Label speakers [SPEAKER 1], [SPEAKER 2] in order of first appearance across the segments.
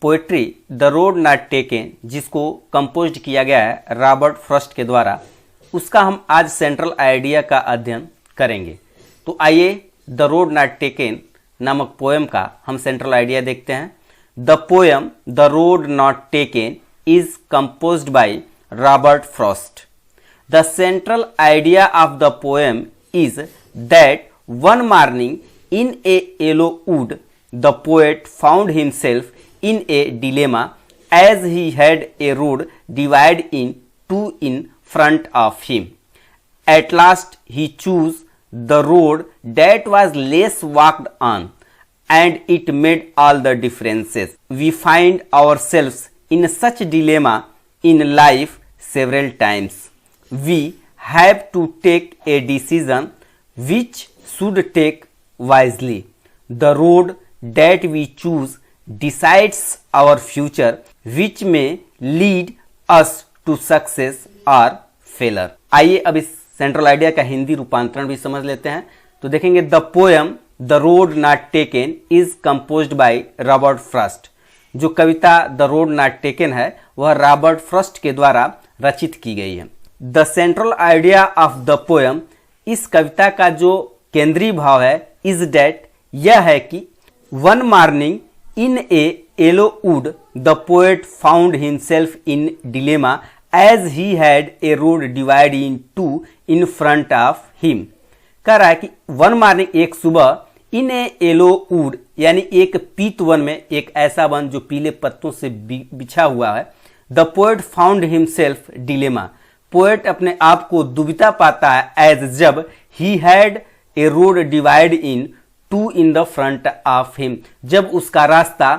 [SPEAKER 1] Poetry the road not taken, जिसको compose किया गया है रॉबर्ट फ्रॉस्ट के द्वारा, उसका हम आज सेंट्रल आइडिया का अध्ययन करेंगे। तो आइए द रोड नॉट टेकन नामक पोएम का हम सेंट्रल आइडिया देखते हैं। The poem the road not taken is composed by Robert Frost. The central idea of the poem is that one morning in a yellow wood the poet found himself in a dilemma as he had a road divided in two in front of him. At last he chose the road that was less walked on, and it made all the differences. We find ourselves in such dilemma in life several times. We have to take a decision which should take wisely. The road that we choose decides our future, which may lead us to success or failure. आइए अब इस central idea का हिंदी रूपांतरण भी समझ लेते हैं। तो देखेंगे the poem the road not taken is composed by Robert Frost. जो कविता द रोड नॉट टेकन है वह रॉबर्ट फ्रॉस्ट के द्वारा रचित की गई है। The central idea of the poem, इस कविता का जो केंद्रीय भाव है इज डैट, यह है कि one morning in a yellow wood the poet found himself in dilemma as he had a road divide in two in front of him. कह रहा है कि वन मॉर्निंग, एक सुबह, इन ए येलो वुड यानी एक पीत वन में, एक ऐसा वन जो पीले पत्तों से बिछा हुआ है, the poet found himself dilemma, poet अपने आप को दुविधा पाता है एज जब he had a road divide in two in the front of him, जब उसका रास्ता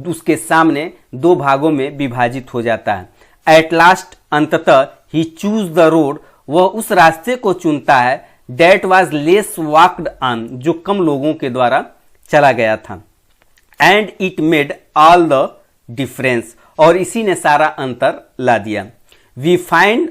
[SPEAKER 1] उसके सामने दो भागों में विभाजित हो जाता है। एट लास्ट, अंततः, ही चूज द रोड, वह उस रास्ते को चुनता है that was less walked on, जो कम लोगों के द्वारा चला गया था। And it made all the difference, और इसी ने सारा अंतर ला दिया। We find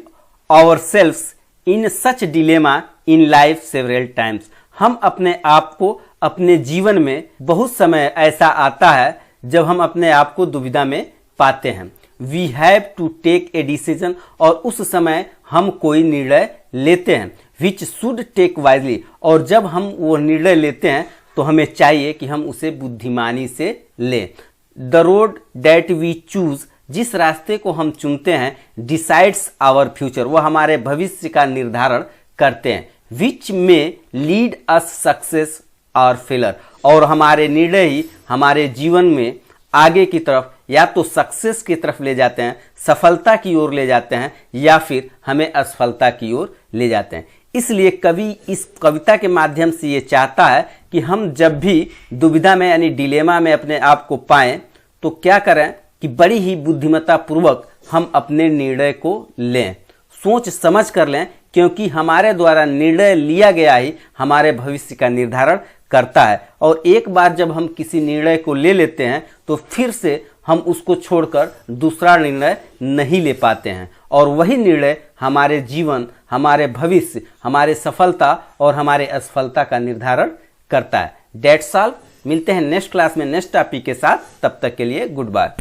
[SPEAKER 1] ourselves in such dilemma in life several times, हम अपने आप को अपने जीवन में बहुत समय ऐसा आता है जब हम अपने आप को दुविधा में पाते हैं। We have to take a decision, और उस समय हम कोई निर्णय लेते हैं, which should take wisely, और जब हम वो निर्णय लेते हैं तो हमें चाहिए कि हम उसे बुद्धिमानी से लें। The road that we choose, जिस रास्ते को हम चुनते हैं, डिसाइड्स आवर फ्यूचर, वह हमारे भविष्य का निर्धारण करते हैं। विच में लीड अस सक्सेस और फेलर, और हमारे निर्णय ही हमारे जीवन में आगे की तरफ या तो सक्सेस की तरफ ले जाते हैं, सफलता की ओर ले जाते हैं, या फिर हमें असफलता की ओर ले जाते हैं। इसलिए कवि इस कविता के माध्यम से ये चाहता है कि हम जब भी दुविधा में यानी डिलेमा में अपने आप को पाएं तो क्या करें कि बड़ी ही बुद्धिमत्ता पूर्वक हम अपने निर्णय को लें, सोच समझ कर लें, क्योंकि हमारे द्वारा निर्णय लिया गया ही हमारे भविष्य का निर्धारण करता है। और एक बार जब हम किसी निर्णय को ले लेते हैं तो फिर से हम उसको छोड़कर दूसरा निर्णय नहीं ले पाते हैं, और वही निर्णय हमारे जीवन, हमारे भविष्य, हमारे सफलता और हमारे असफलता का निर्धारण करता है। डेट्स ऑल, मिलते हैं नेक्स्ट क्लास में नेक्स्ट टॉपिक के साथ, तब तक के लिए गुड बाय।